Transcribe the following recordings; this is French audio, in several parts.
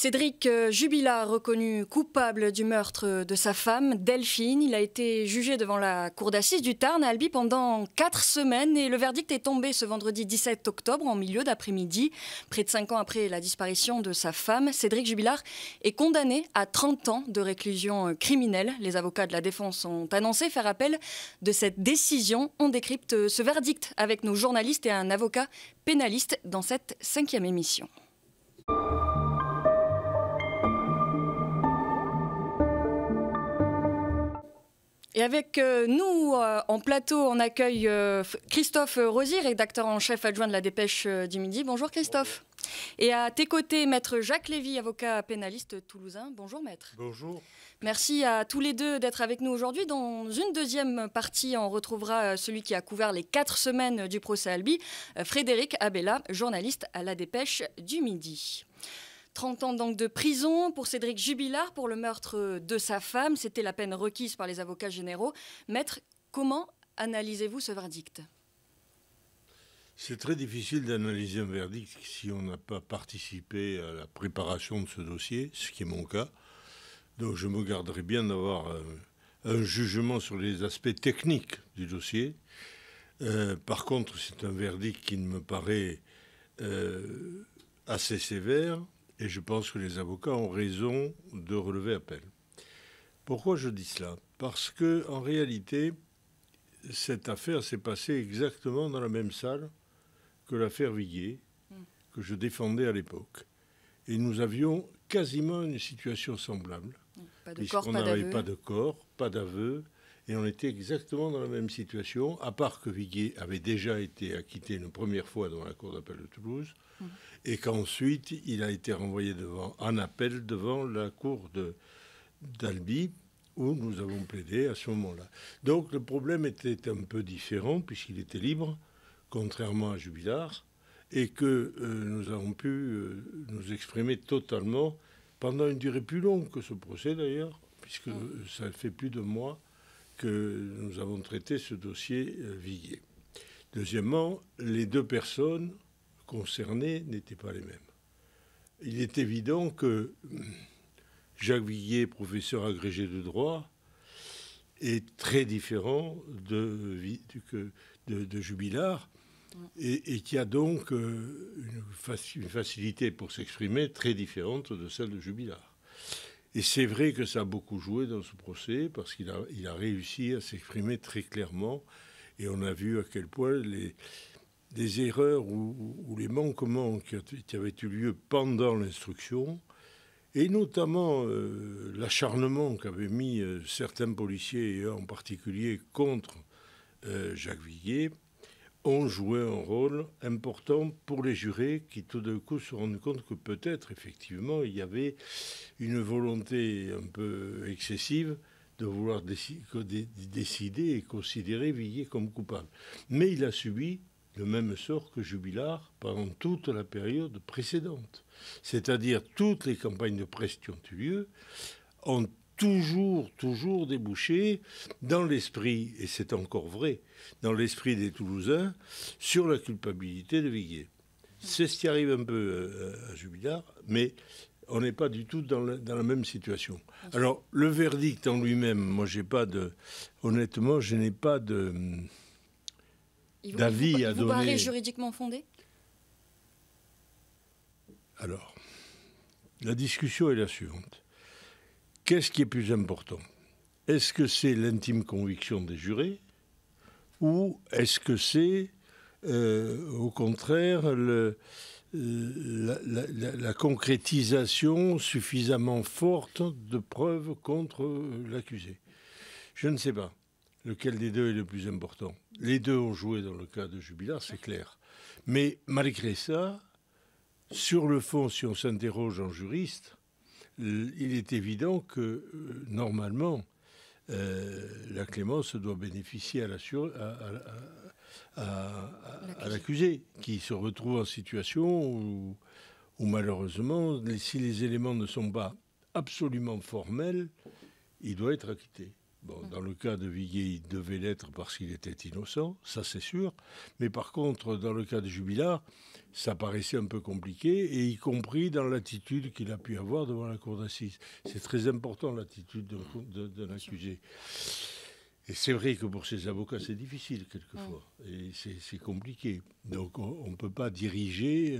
Cédric Jubilard, reconnu coupable du meurtre de sa femme, Delphine. Il a été jugé devant la cour d'assises du Tarn à Albi pendant 4 semaines et le verdict est tombé ce vendredi 17 octobre en milieu d'après-midi. Près de 5 ans après la disparition de sa femme, Cédric Jubilard est condamné à 30 ans de réclusion criminelle. Les avocats de la défense ont annoncé faire appel de cette décision. On décrypte ce verdict avec nos journalistes et un avocat pénaliste dans cette 5e émission. Et avec nous en plateau, on accueille Christophe Rosier, rédacteur en chef adjoint de la Dépêche du Midi. Bonjour Christophe. Et à tes côtés, maître Jacques Lévy, avocat pénaliste toulousain. Bonjour maître. Bonjour. Merci à tous les deux d'être avec nous aujourd'hui. Dans une deuxième partie, on retrouvera celui qui a couvert les 4 semaines du procès Albi, Frédéric Abella, journaliste à la Dépêche du Midi. 30 ans donc de prison pour Cédric Jubilard pour le meurtre de sa femme. C'était la peine requise par les avocats généraux. Maître, comment analysez-vous ce verdict ? C'est très difficile d'analyser un verdict si on n'a pas participé à la préparation de ce dossier, ce qui est mon cas. Donc je me garderai bien d'avoir un jugement sur les aspects techniques du dossier. Par contre, c'est un verdict qui me paraît assez sévère. Et je pense que les avocats ont raison de relever appel. Pourquoi je dis cela ? Parce qu'en réalité, cette affaire s'est passée exactement dans la même salle que l'affaire Viguier, que je défendais à l'époque. Et nous avions quasiment une situation semblable. Puisqu'on n'avait pas de corps, pas d'aveu, et on était exactement dans la même situation, à part que Viguier avait déjà été acquitté une première fois devant la Cour d'appel de Toulouse, et qu'ensuite il a été renvoyé en appel devant la Cour d'Albi, où nous avons plaidé à ce moment-là. Donc le problème était un peu différent, puisqu'il était libre, contrairement à Jubilard, et que nous avons pu nous exprimer totalement pendant une durée plus longue que ce procès d'ailleurs, puisque ça fait plus de mois que nous avons traité ce dossier Viguier. Deuxièmement, les deux personnes concernées n'étaient pas les mêmes. Il est évident que Jacques Viguier, professeur agrégé de droit, est très différent de Jubilard et qui a donc une facilité pour s'exprimer très différente de celle de Jubilard. Et c'est vrai que ça a beaucoup joué dans ce procès parce qu'il a réussi à s'exprimer très clairement et on a vu à quel point les erreurs ou les manquements qui avaient eu lieu pendant l'instruction et notamment l'acharnement qu'avaient mis certains policiers et en particulier contre Jacques Viguier ont joué un rôle important pour les jurés qui tout d'un coup se rendent compte que peut-être effectivement il y avait une volonté un peu excessive de vouloir décider et considérer Viguier comme coupable. Mais il a subi le même sort que Jubilard pendant toute la période précédente. C'est-à-dire toutes les campagnes de presse qui ont eu lieu ont toujours débouché dans l'esprit, et c'est encore vrai, dans l'esprit des Toulousains, sur la culpabilité de Viguier. C'est ce qui arrive un peu à Jubilard, mais on n'est pas du tout dans la même situation. Alors, le verdict en lui-même, moi, honnêtement, je n'ai pas d'avis à donner. Il vous paraît juridiquement fondé ? Alors, la discussion est la suivante. Qu'est-ce qui est plus important ? Est-ce que c'est l'intime conviction des jurés ou est-ce que c'est, au contraire, la concrétisation suffisamment forte de preuves contre l'accusé ? Je ne sais pas lequel des deux est le plus important. Les deux ont joué dans le cas de Jubilard, c'est clair. Mais malgré ça, sur le fond, si on s'interroge en juriste, il est évident que, normalement, la clémence doit bénéficier à l'accusé, qui se retrouve en situation où malheureusement, si les éléments ne sont pas absolument formels, il doit être acquitté. Bon, dans le cas de Viguier, il devait l'être parce qu'il était innocent, ça c'est sûr. Mais par contre, dans le cas de Jubilard, ça paraissait un peu compliqué, et y compris dans l'attitude qu'il a pu avoir devant la cour d'assises. C'est très important, l'attitude d'un accusé. Et c'est vrai que pour ces avocats, c'est difficile quelquefois. Et c'est compliqué. Donc on ne peut pas diriger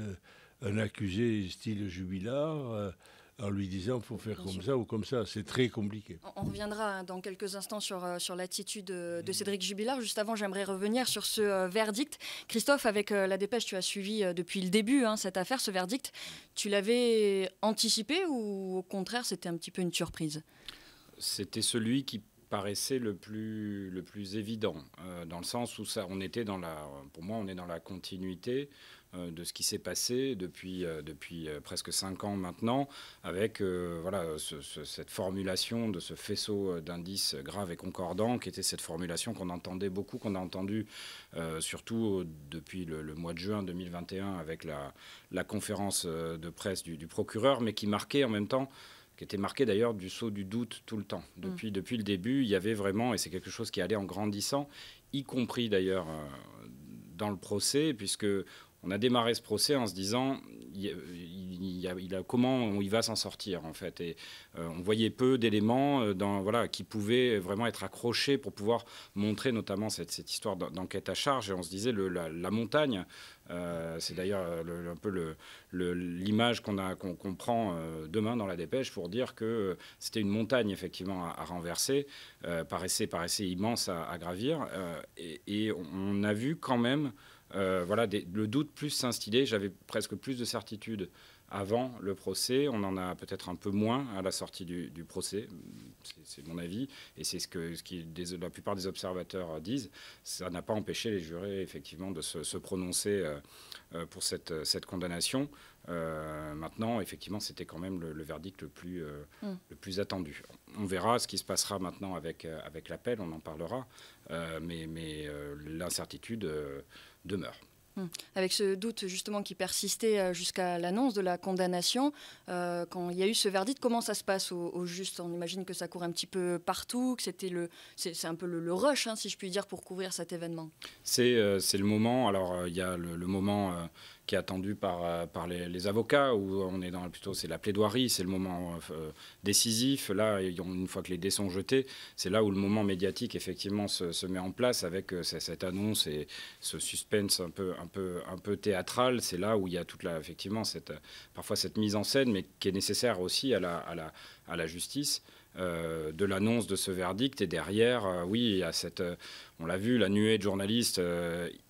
un accusé style Jubilard en lui disant qu'il faut faire comme ça ou comme ça. C'est très compliqué. On reviendra dans quelques instants sur l'attitude de Cédric Jubilard. Juste avant, j'aimerais revenir sur ce verdict. Christophe, avec la Dépêche, tu as suivi depuis le début cette affaire, ce verdict. Tu l'avais anticipé ou au contraire, c'était un petit peu une surprise? C'était celui qui paraissait le plus évident, dans le sens où pour moi, on est dans la continuité de ce qui s'est passé depuis presque 5 ans maintenant, avec cette formulation de ce faisceau d'indices graves et concordants, qui était cette formulation qu'on entendait beaucoup, qu'on a entendue surtout depuis le mois de juin 2021 avec la conférence de presse du procureur, mais qui marquait en même temps, qui était marqué d'ailleurs du sceau du doute tout le temps. Depuis le début, il y avait vraiment, et c'est quelque chose qui allait en grandissant, y compris d'ailleurs dans le procès, puisque on a démarré ce procès en se disant comment il va s'en sortir en fait, et on voyait peu d'éléments qui pouvaient vraiment être accrochés pour pouvoir montrer notamment cette histoire d'enquête à charge, et on se disait la montagne. C'est d'ailleurs un peu l'image qu'on prend demain dans la Dépêche pour dire que c'était une montagne effectivement à renverser, paraissait immense à gravir, et on a vu quand même le doute plus s'instiller. J'avais presque plus de certitude avant le procès. On en a peut-être un peu moins à la sortie du procès. C'est mon avis. Et c'est ce que la plupart des observateurs disent. Ça n'a pas empêché les jurés, effectivement, de se prononcer pour cette condamnation. Maintenant, effectivement, c'était quand même le verdict le plus attendu. On verra ce qui se passera maintenant avec l'appel. On en parlera. Mais l'incertitude demeure. Avec ce doute justement qui persistait jusqu'à l'annonce de la condamnation, quand il y a eu ce verdict, comment ça se passe au juste? On imagine que ça court un petit peu partout, que c'est un peu le rush, si je puis dire, pour couvrir cet événement. C'est le moment. Alors il y a le moment qui est attendu par les avocats, où on est c'est la plaidoirie, c'est le moment décisif. Là, une fois que les dés sont jetés, c'est là où le moment médiatique effectivement se met en place avec cette annonce et ce suspense un peu théâtral. C'est là où il y a effectivement parfois cette mise en scène, mais qui est nécessaire aussi à la justice. De l'annonce de ce verdict, et derrière, il y a on l'a vu, la nuée de journalistes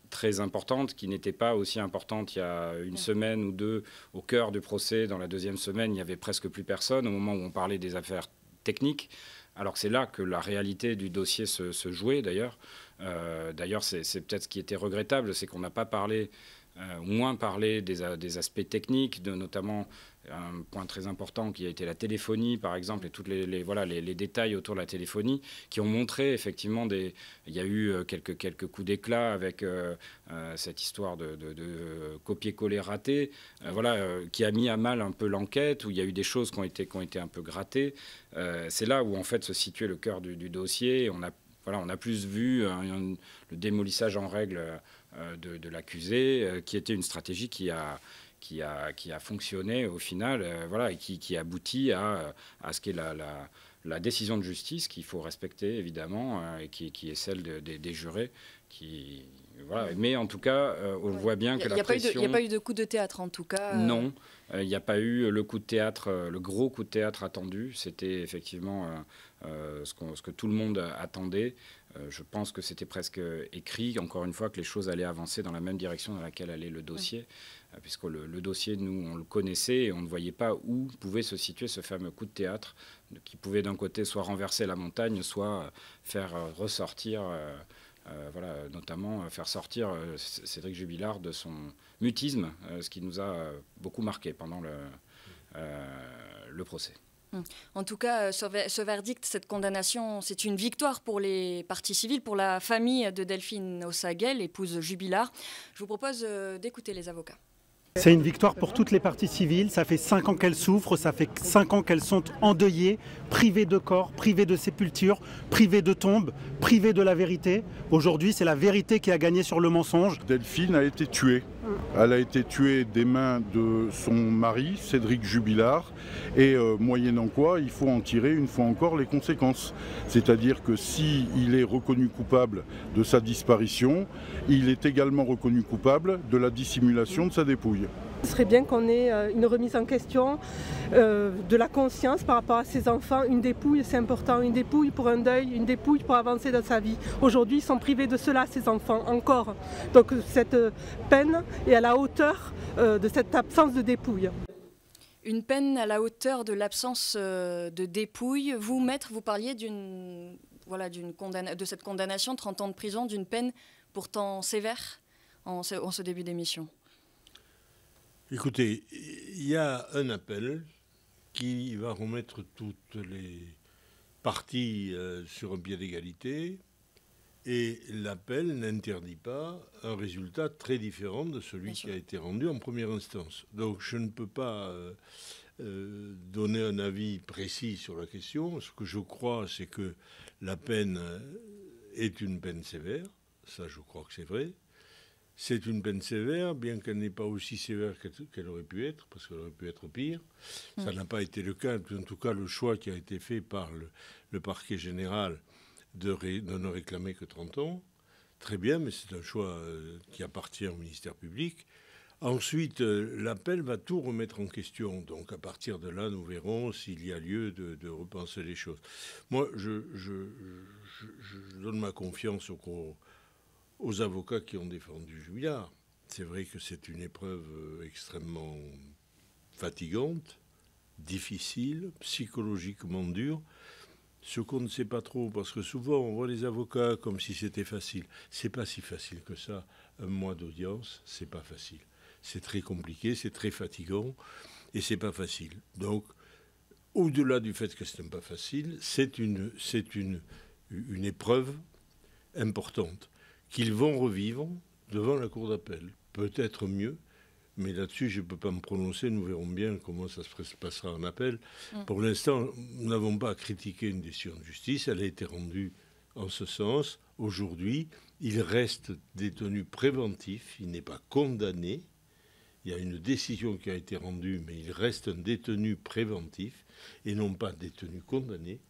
très importante, qui n'était pas aussi importante il y a une semaine ou deux au cœur du procès. Dans la deuxième semaine, il n'y avait presque plus personne au moment où on parlait des affaires techniques, alors que c'est là que la réalité du dossier se jouait d'ailleurs. D'ailleurs, c'est peut-être ce qui était regrettable, c'est qu'on n'a pas parlé, moins parlé des aspects techniques, notamment un point très important qui a été la téléphonie, par exemple, et tous les détails autour de la téléphonie qui ont montré effectivement il y a eu quelques coups d'éclat avec cette histoire de copier-coller raté, qui a mis à mal un peu l'enquête, où il y a eu des choses qui ont été un peu grattées. C'est là où en fait se situait le cœur du dossier. On a plus vu le démolissage en règle de l'accusé, qui était une stratégie qui a fonctionné au final, et qui aboutit à ce qu'est la décision de justice qu'il faut respecter évidemment, et qui est celle des jurés. Mais en tout cas, on voit bien que la pression... Il n'y a pas eu de coup de théâtre en tout cas. Non, il n'y a pas eu le coup de théâtre, le gros coup de théâtre attendu. C'était effectivement ce que tout le monde attendait. Je pense que c'était presque écrit, encore une fois, que les choses allaient avancer dans la même direction dans laquelle allait le dossier, puisque le dossier, nous, on le connaissait et on ne voyait pas où pouvait se situer ce fameux coup de théâtre qui pouvait d'un côté soit renverser la montagne, soit faire ressortir... notamment faire sortir Cédric Jubilard de son mutisme, ce qui nous a beaucoup marqué pendant le procès. En tout cas, ce verdict, cette condamnation, c'est une victoire pour les parties civiles, pour la famille de Delphine Ossaguel, épouse Jubilard. Je vous propose d'écouter les avocats. C'est une victoire pour toutes les parties civiles. Ça fait 5 ans qu'elles souffrent, ça fait 5 ans qu'elles sont endeuillées, privées de corps, privées de sépulture, privées de tombes, privées de la vérité. Aujourd'hui, c'est la vérité qui a gagné sur le mensonge. Delphine a été tuée. Elle a été tuée des mains de son mari, Cédric Jubilard, et moyennant quoi, il faut en tirer une fois encore les conséquences. C'est-à-dire que s'il est reconnu coupable de sa disparition, il est également reconnu coupable de la dissimulation de sa dépouille. Ce serait bien qu'on ait une remise en question de la conscience par rapport à ces enfants. Une dépouille, c'est important. Une dépouille pour un deuil, une dépouille pour avancer dans sa vie. Aujourd'hui, ils sont privés de cela, ces enfants, encore. Donc cette peine est à la hauteur de cette absence de dépouille. Une peine à la hauteur de l'absence de dépouille. Vous, maître, vous parliez de cette condamnation, 30 ans de prison, d'une peine pourtant sévère en ce début d'émission. Écoutez, il y a un appel qui va remettre toutes les parties sur un pied d'égalité, et l'appel n'interdit pas un résultat très différent de celui qui a été rendu en première instance. Donc je ne peux pas donner un avis précis sur la question. Ce que je crois, c'est que la peine est une peine sévère. Ça, je crois que c'est vrai. C'est une peine sévère, bien qu'elle n'est pas aussi sévère qu'elle aurait pu être, parce qu'elle aurait pu être pire. Ça n'a pas été le cas. En tout cas, le choix qui a été fait par le parquet général de ne réclamer que 30 ans, très bien, mais c'est un choix qui appartient au ministère public. Ensuite, l'appel va tout remettre en question. Donc, à partir de là, nous verrons s'il y a lieu de repenser les choses. Moi, je donne ma confiance aux avocats qui ont défendu Jubilard. C'est vrai que c'est une épreuve extrêmement fatigante, difficile, psychologiquement dure. Ce qu'on ne sait pas trop, parce que souvent on voit les avocats comme si c'était facile. C'est pas si facile que ça. Un mois d'audience, c'est pas facile. C'est très compliqué, c'est très fatigant et c'est pas facile. Donc, au-delà du fait que c'est pas facile, c'est une épreuve importante qu'ils vont revivre devant la cour d'appel. Peut-être mieux, mais là-dessus, je ne peux pas me prononcer. Nous verrons bien comment ça se passera en appel. Pour l'instant, nous n'avons pas à critiquer une décision de justice. Elle a été rendue en ce sens. Aujourd'hui, il reste détenu préventif. Il n'est pas condamné. Il y a une décision qui a été rendue, mais il reste un détenu préventif et non pas détenu condamné,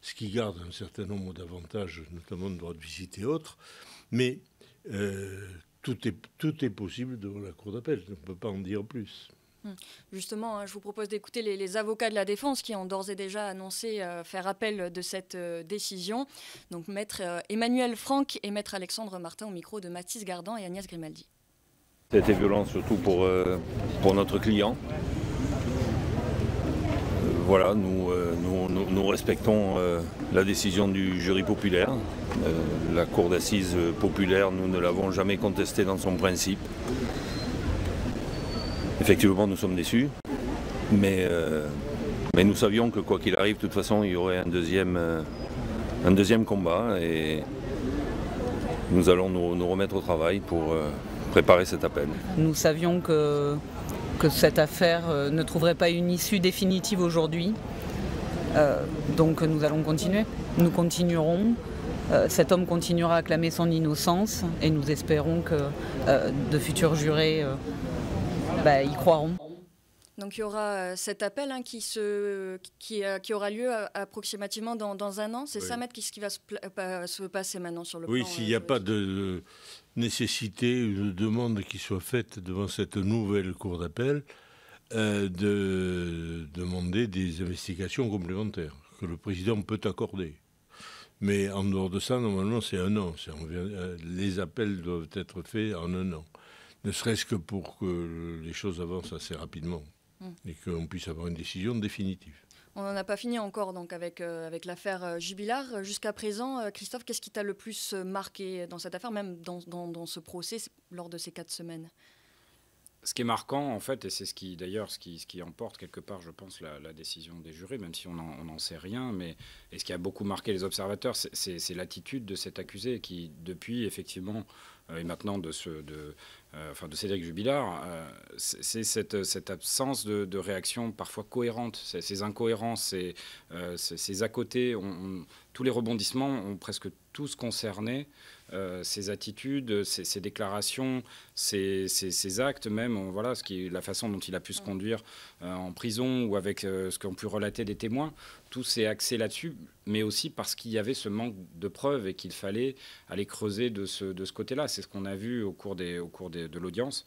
ce qui garde un certain nombre d'avantages, notamment de droit de visite et autres. Mais tout est possible devant la cour d'appel. On ne peut pas en dire plus. Justement, je vous propose d'écouter les avocats de la défense qui ont d'ores et déjà annoncé faire appel de cette décision. Donc maître Emmanuel Franck et maître Alexandre Martin au micro de Mathis Gardan et Agnès Grimaldi. C'était violent surtout pour notre client. Voilà, nous respectons la décision du jury populaire. La cour d'assises populaire, nous ne l'avons jamais contestée dans son principe. Effectivement, nous sommes déçus, mais nous savions que quoi qu'il arrive, de toute façon, il y aurait un deuxième combat et nous allons nous remettre au travail pour préparer cet appel. Nous savions que cette affaire ne trouverait pas une issue définitive aujourd'hui. Donc nous allons continuer. Nous continuerons. Cet homme continuera à clamer son innocence et nous espérons que de futurs jurés y croiront. Donc il y aura cet appel qui aura lieu approximativement dans un an. C'est ça, maître, ce qui va se passer maintenant sur le plan. Oui, s'il n'y a pas de nécessité ou de demande qui soit faite devant cette nouvelle cour d'appel, de demander des investigations complémentaires que le président peut accorder. Mais en dehors de ça, normalement, c'est un an. Les appels doivent être faits en un an. Ne serait-ce que pour que les choses avancent assez rapidement et qu'on puisse avoir une décision définitive. On n'en a pas fini encore donc, avec l'affaire Jubilard. Jusqu'à présent, Christophe, qu'est-ce qui t'a le plus marqué dans cette affaire, même dans ce procès, lors de ces 4 semaines ? Ce qui est marquant, en fait, et c'est ce qui emporte quelque part, je pense, la décision des jurés, même si on n'en sait rien, et ce qui a beaucoup marqué les observateurs, c'est l'attitude de cet accusé qui, depuis, effectivement, et maintenant de Cédric Jubilard, c'est cette absence de réaction parfois cohérente, ces incohérences, ces à côté, tous les rebondissements ont presque tous concerné ces attitudes, ces déclarations, ces actes même, voilà, la façon dont il a pu se conduire en prison ou avec ce qu'ont pu relater des témoins, tout s'est axé là-dessus, mais aussi parce qu'il y avait ce manque de preuves et qu'il fallait aller creuser de ce côté-là. C'est ce qu'on a vu au cours de l'audience,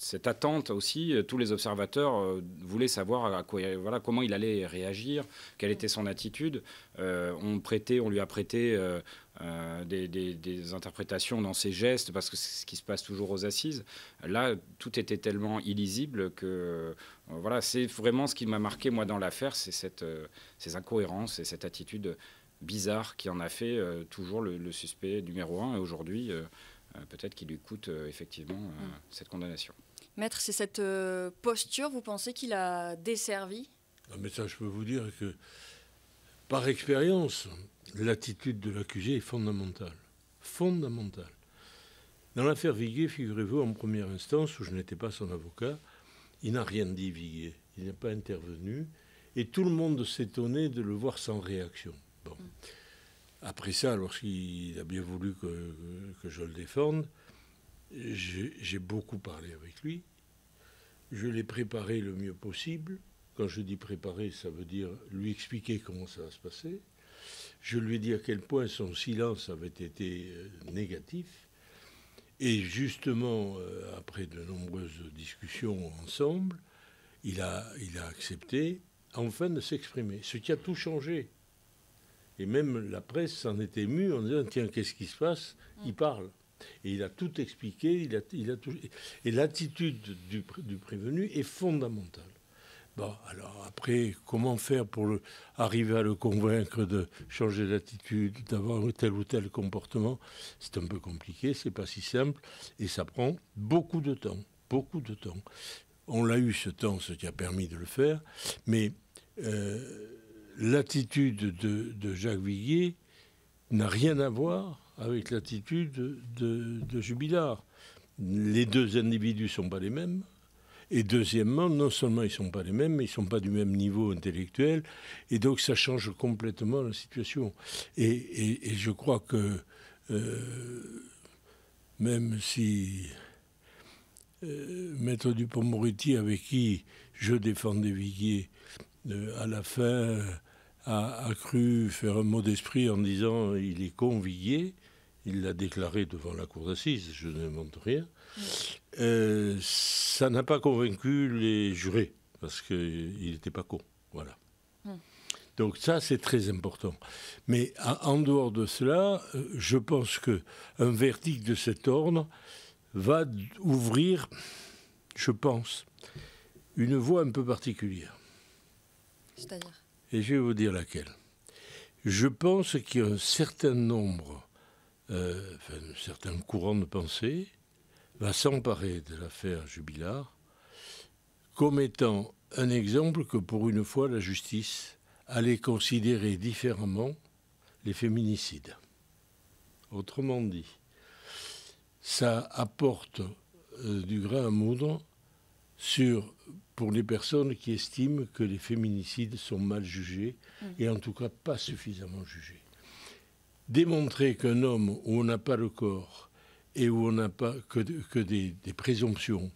cette attente aussi. Tous les observateurs voulaient savoir comment il allait réagir, quelle était son attitude. On lui a prêté des interprétations dans ses gestes, parce que c'est ce qui se passe toujours aux assises. Là, tout était tellement illisible que voilà, c'est vraiment ce qui m'a marqué, moi, dans l'affaire, c'est ces incohérences et cette attitude bizarre qui en a fait toujours le suspect numéro 1, et aujourd'hui, peut-être qu'il lui coûte effectivement cette condamnation. Maître, c'est cette posture, vous pensez qu'il a desservi ? Non, mais ça, je peux vous dire que, par expérience, l'attitude de l'accusé est fondamentale. Fondamentale. Dans l'affaire Viguier, figurez-vous, en première instance, où je n'étais pas son avocat, il n'a rien dit, Viguier. Il n'est pas intervenu. Et tout le monde s'étonnait de le voir sans réaction. Bon. Après ça, lorsqu'il a bien voulu que je le défende, j'ai beaucoup parlé avec lui. Je l'ai préparé le mieux possible. Quand je dis préparer, ça veut dire lui expliquer comment ça va se passer. Je lui ai dit à quel point son silence avait été négatif. Et justement, après de nombreuses discussions ensemble, il a accepté enfin de s'exprimer. Ce qui a tout changé. Et même la presse s'en est émue en disant « Tiens, qu'est-ce qui se passe ?» Il parle. Et il a tout expliqué. Il a tout... Et l'attitude du prévenu est fondamentale. Bon, alors après, comment faire pour arriver à le convaincre de changer d'attitude, d'avoir tel ou tel comportement? C'est un peu compliqué, c'est pas si simple, et ça prend beaucoup de temps, beaucoup de temps. On l'a eu ce temps, ce qui a permis de le faire, mais l'attitude de Jacques Viguier n'a rien à voir avec l'attitude de Jubilard. Les deux individus ne sont pas les mêmes. Et deuxièmement, non seulement ils ne sont pas les mêmes, mais ils ne sont pas du même niveau intellectuel. Et donc ça change complètement la situation. Et je crois que même si Maître Dupond-Moretti, avec qui je défendais Viguier, à la fin a cru faire un mot d'esprit en disant « il est con, Viguier », il l'a déclaré devant la cour d'assises, je n'invente rien. Ça n'a pas convaincu les jurés, parce qu'il n'était pas con. Voilà. Donc ça, c'est très important. Mais en dehors de cela, je pense qu'un verdict de cet ordre va ouvrir, je pense, une voie un peu particulière. C'est-à-dire ? Et je vais vous dire laquelle. Je pense qu'il y a un certain nombre, un certain courant de pensée va s'emparer de l'affaire Jubilard comme étant un exemple que pour une fois la justice allait considérer différemment les féminicides. Autrement dit, ça apporte du grain à moudre pour les personnes qui estiment que les féminicides sont mal jugés et en tout cas pas suffisamment jugés. Démontrer qu'un homme où on n'a pas le corps et où on n'a pas que des présomptions,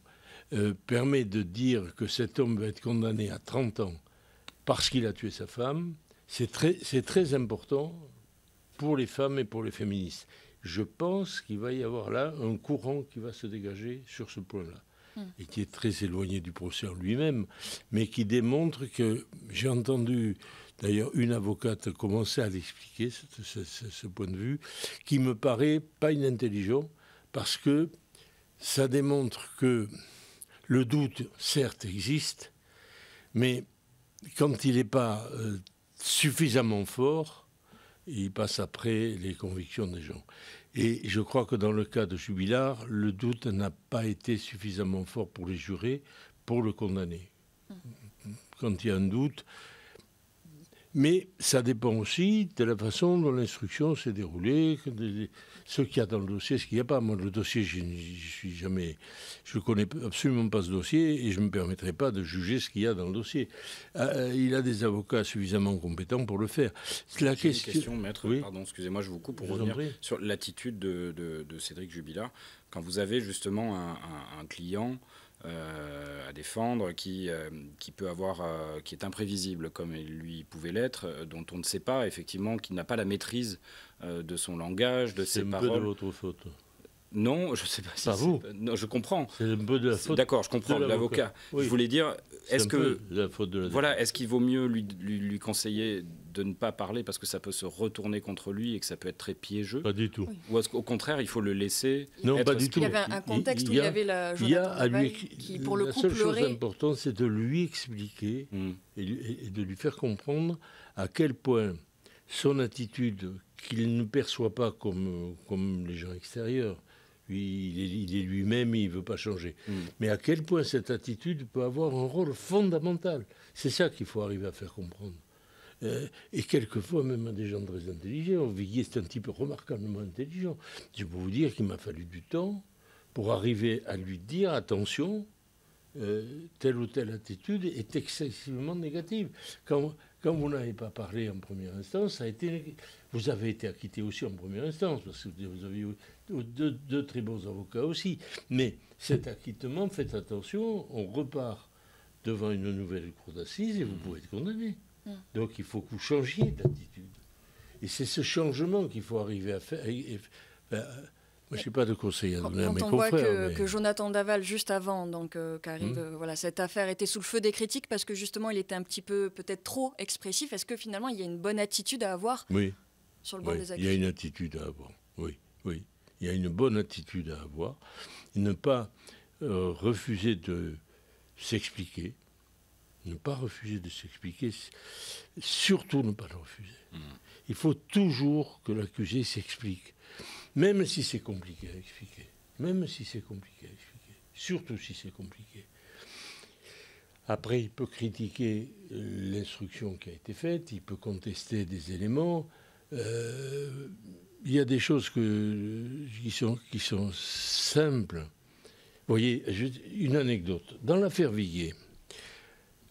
permet de dire que cet homme va être condamné à 30 ans parce qu'il a tué sa femme, c'est très important pour les femmes et pour les féministes. Je pense qu'il va y avoir là un courant qui va se dégager sur ce point-là, et qui est très éloigné du procès en lui-même, mais qui démontre que, j'ai entendu d'ailleurs une avocate commencer à l'expliquer, ce point de vue, qui me paraît pas inintelligent, parce que ça démontre que le doute, certes, existe, mais quand il n'est pas suffisamment fort, il passe après les convictions des gens. Et je crois que dans le cas de Jubilard, le doute n'a pas été suffisamment fort pour les jurés pour le condamner. Quand il y a un doute. Mais ça dépend aussi de la façon dont l'instruction s'est déroulée, ce qu'il y a dans le dossier, ce qu'il n'y a pas. Moi, le dossier, je ne connais absolument pas ce dossier et je ne me permettrai pas de juger ce qu'il y a dans le dossier. Il a des avocats suffisamment compétents pour le faire. Une question, maître, oui. Pardon, excusez-moi, je vous coupe pour revenir sur l'attitude de Cédric Jubilard. Quand vous avez justement un client à défendre qui peut avoir, qui est imprévisible comme il lui pouvait l'être, dont on ne sait pas effectivement, qui n'a pas la maîtrise de son langage, de ses paroles. C'est un peu de votre faute. Non, je ne sais pas si c'est vous. Non, je comprends. C'est un peu de la faute. D'accord, je comprends de l'avocat. Oui. Je voulais dire, est-ce que la faute de la voilà, est-ce qu'il vaut mieux lui conseiller de ne pas parler parce que ça peut se retourner contre lui et que ça peut être très piégeux? Pas du tout. Ou est-ce qu'au contraire, il faut le laisser? Non, pas du tout. Il y avait un contexte où il y avait la Jonathan Daval qui, pour le coup, pleurait. La seule chose importante, c'est de lui expliquer et de lui faire comprendre à quel point son attitude, qu'il ne perçoit pas comme les gens extérieurs, il est lui-même, il ne veut pas changer. Mais à quel point cette attitude peut avoir un rôle fondamental. C'est ça qu'il faut arriver à faire comprendre. Et quelquefois, même à des gens très intelligents. Viguier, c'est un type remarquablement intelligent. Je peux vous dire qu'il m'a fallu du temps pour arriver à lui dire, attention, telle ou telle attitude est excessivement négative. Quand vous n'avez pas parlé en première instance, vous avez été acquitté aussi en première instance, parce que vous avez eu deux très bons avocats aussi. Mais cet acquittement, faites attention, on repart devant une nouvelle cour d'assises et vous pouvez être condamné. Donc il faut que vous changiez d'attitude. Et c'est ce changement qu'il faut arriver à faire. Moi, je n'ai pas de conseil à donner à mes confrères. Quand on voit que Jonathan Daval, juste avant qu'arrive cette affaire, était sous le feu des critiques parce que justement, il était un petit peu peut-être trop expressif. Est-ce que finalement, il y a une bonne attitude à avoir sur le banc des accusés? Il y a une attitude à avoir, oui. Il y a une bonne attitude à avoir. Ne pas refuser de s'expliquer. Ne pas refuser de s'expliquer. Surtout ne pas le refuser. Il faut toujours que l'accusé s'explique. Même si c'est compliqué à expliquer. Surtout si c'est compliqué. Après, il peut critiquer l'instruction qui a été faite, il peut contester des éléments. Il y a des choses qui sont simples. Vous voyez, une anecdote. Dans l'affaire Viguier,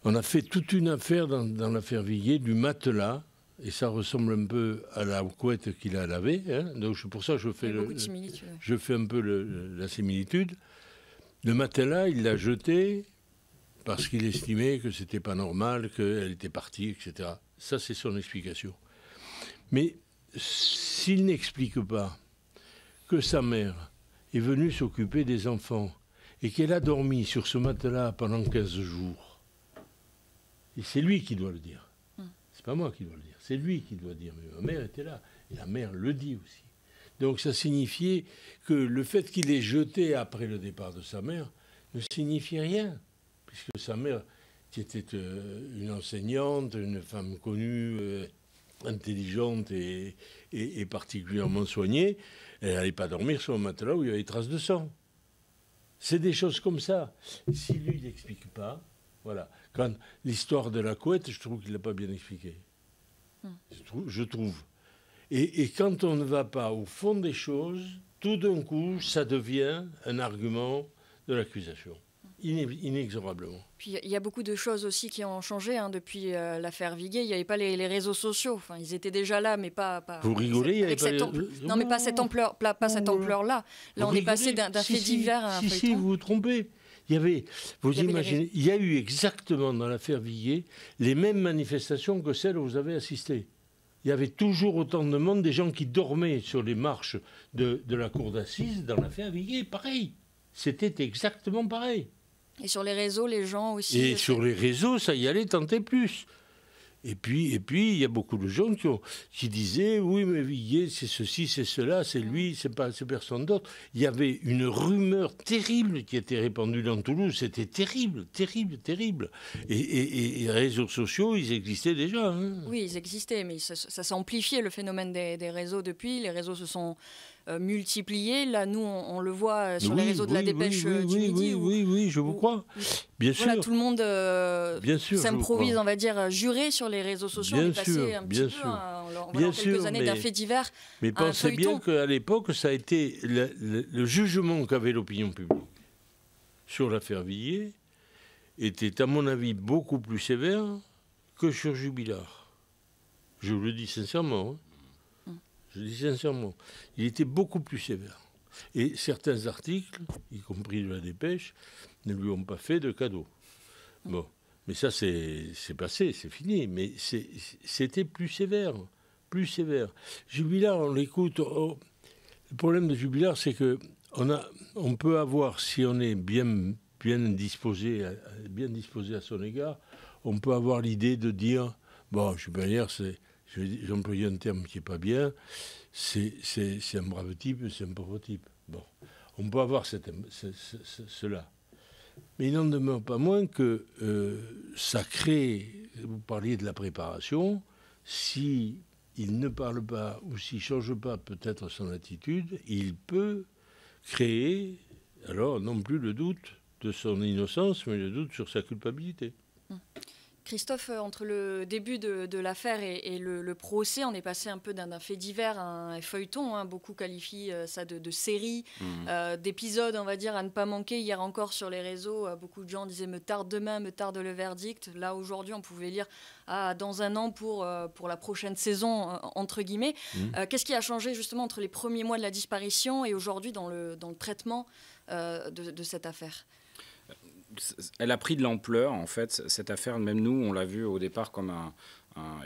on a fait toute une affaire dans l'affaire Viguier du matelas. Et ça ressemble un peu à la couette qu'il a lavée. Donc pour ça, je fais un peu la similitude. Le matelas, il l'a jeté parce qu'il estimait que c'était pas normal, qu'elle était partie, etc. Ça, c'est son explication. Mais s'il n'explique pas que sa mère est venue s'occuper des enfants et qu'elle a dormi sur ce matelas pendant 15 jours, et c'est lui qui doit le dire. C'est pas moi qui dois le dire, c'est lui qui doit dire. Mais ma mère était là, et la mère le dit aussi. Donc ça signifiait que le fait qu'il ait jeté après le départ de sa mère ne signifiait rien, puisque sa mère, qui était une enseignante, une femme connue, intelligente et particulièrement soignée, elle n'allait pas dormir sur un matelas où il y avait des traces de sang. C'est des choses comme ça. Si lui, il n'explique pas, voilà. Quand l'histoire de la couette, je trouve qu'il ne l'a pas bien expliqué. Je trouve. Et quand on ne va pas au fond des choses, tout d'un coup, ça devient un argument de l'accusation. Inexorablement. Puis il y a beaucoup de choses aussi qui ont changé depuis l'affaire Viguier. Il n'y avait pas les réseaux sociaux. Enfin, ils étaient déjà là, mais pas. Vous rigolez, il n'y avait pas Non, mais pas cette ampleur, cette ampleur-là. Là, on est passé d'un fait divers à un feuilleton. Si, vous vous trompez. Vous imaginez, il y a eu exactement dans l'affaire Viguier les mêmes manifestations que celles où vous avez assisté. Il y avait toujours autant de monde, des gens qui dormaient sur les marches de la cour d'assises dans l'affaire Viguier. Pareil. C'était exactement pareil. Et sur les réseaux, les gens aussi. Et sur les réseaux, ça y allait tenter plus. Et puis, il y a beaucoup de gens qui disaient, oui, mais Viguier, c'est ceci, c'est cela, c'est lui, c'est personne d'autre. Il y avait une rumeur terrible qui était répandue dans Toulouse. C'était terrible. Et les réseaux sociaux, ils existaient déjà. Oui, ils existaient, mais ça s'est amplifié, le phénomène des réseaux depuis. Les réseaux se sont multiplié. Là, nous, on le voit sur les réseaux de la Dépêche du Midi. Oui, je vous crois. Bien sûr. Tout le monde s'improvise, on va dire, juré sur les réseaux sociaux. On est passé un petit peu, en quelques années, d'un fait divers mais à un feuilleton. Pensez bien qu'à l'époque, ça a été le jugement qu'avait l'opinion publique sur l'affaire Villiers était, à mon avis, beaucoup plus sévère que sur Jubilard. Je vous le dis sincèrement. Je le dis sincèrement. Il était beaucoup plus sévère. Et certains articles, y compris de la Dépêche, ne lui ont pas fait de cadeau. Bon. Mais ça, c'est passé, c'est fini. Mais c'était plus sévère. Plus sévère. Jubilard, on l'écoute. Le problème de Jubilard, c'est que on peut avoir, si on est bien disposé à son égard, on peut avoir l'idée de dire, bon, Jubilard, j'ai employé un terme qui n'est pas bien, c'est un brave type, c'est un pauvre type. Bon, on peut avoir cela. Mais il n'en demeure pas moins que ça crée, vous parliez de la préparation, si il ne parle pas ou s'il ne change pas peut-être son attitude, il peut créer, alors non plus le doute de son innocence, mais le doute sur sa culpabilité. Christophe, entre le début de l'affaire et le procès, on est passé un peu d'un fait divers à un feuilleton. Beaucoup qualifient ça de série, d'épisode, on va dire, à ne pas manquer. Hier encore sur les réseaux, beaucoup de gens disaient « me tarde demain, me tarde le verdict ». Là, aujourd'hui, on pouvait lire « dans un an pour la prochaine saison », entre guillemets. Qu'est-ce qui a changé justement entre les premiers mois de la disparition et aujourd'hui dans le traitement de cette affaire ? Elle a pris de l'ampleur, en fait, cette affaire. Même nous, on l'a vu au départ comme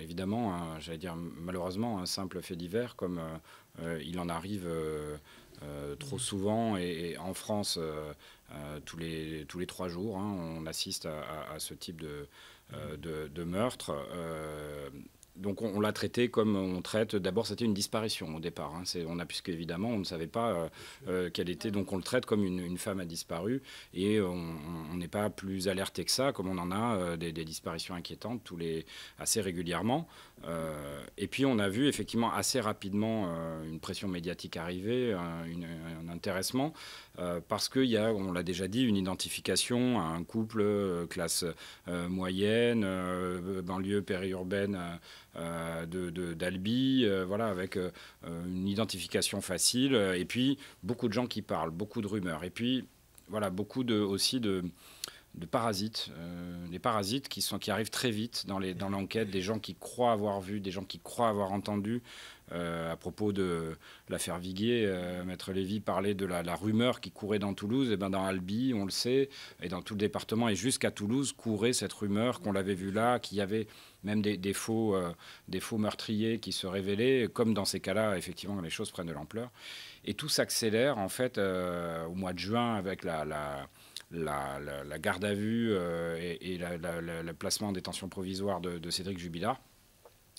évidemment, j'allais dire malheureusement, un simple fait divers, comme il en arrive trop souvent. Et en France, tous les 3 jours, on assiste à ce type de meurtre. Donc on l'a traité comme on traite. D'abord, c'était une disparition au départ. Puisque évidemment, on ne savait pas quelle était. Donc on le traite comme une femme a disparu et on n'est pas plus alerté que ça, comme on en a des disparitions inquiétantes assez régulièrement. Et puis on a vu effectivement assez rapidement une pression médiatique arriver, un intéressement, parce qu'il y a, on l'a déjà dit, une identification à un couple classe moyenne, banlieue périurbaine d'Albi, voilà, avec une identification facile, et puis beaucoup de gens qui parlent, beaucoup de rumeurs, et puis voilà, beaucoup aussi de parasites, des parasites qui arrivent très vite dans l'enquête, des gens qui croient avoir vu, des gens qui croient avoir entendu. À propos de l'affaire Viguier, Maître Lévy parlait de la rumeur qui courait dans Toulouse. Et dans Albi, on le sait, et dans tout le département, et jusqu'à Toulouse, courait cette rumeur qu'on l'avait vue là, qu'il y avait même des faux meurtriers qui se révélaient. Comme dans ces cas-là, effectivement, les choses prennent de l'ampleur. Et tout s'accélère, en fait, au mois de juin, avec la garde à vue et le placement en détention provisoire de Cédric Jubilard.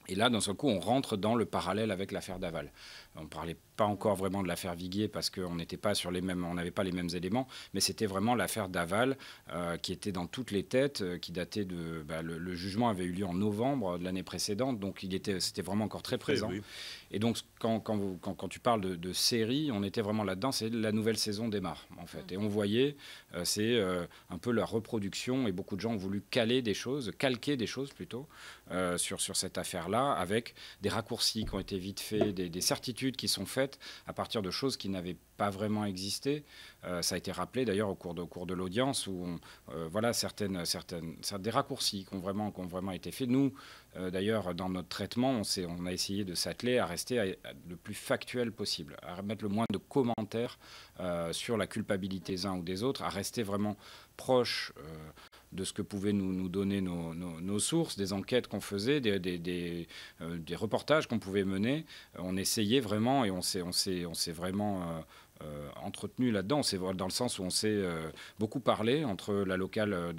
Et là, d'un seul coup, on rentre dans le parallèle avec l'affaire Daval. On ne parlait pas encore vraiment de l'affaire Viguier parce qu'on n'était pas sur les mêmes, on n'avait pas les mêmes éléments, mais c'était vraiment l'affaire Daval qui était dans toutes les têtes, qui datait de... le jugement avait eu lieu en novembre de l'année précédente, donc c'était vraiment encore très présent. Oui. Et donc, quand tu parles de série, on était vraiment là-dedans, c'est la nouvelle saison démarre, en fait. Et on voyait, c'est un peu la reproduction, et beaucoup de gens ont voulu calquer des choses plutôt, sur cette affaire-là, avec des raccourcis qui ont été vite faits, des certitudes qui sont faites à partir de choses qui n'avaient pas vraiment existé. Ça a été rappelé d'ailleurs au cours de l'audience où voilà des raccourcis qui ont vraiment été faits. Nous, d'ailleurs, dans notre traitement, on a essayé de s'atteler à rester le plus factuel possible, à mettre le moins de commentaires sur la culpabilité des uns ou des autres, à rester vraiment proche de ce que pouvaient nous donner nos sources, des enquêtes qu'on faisait, des reportages qu'on pouvait mener. On essayait vraiment et on s'est vraiment entretenu là-dedans. C'est dans le sens où on s'est beaucoup parlé entre la locale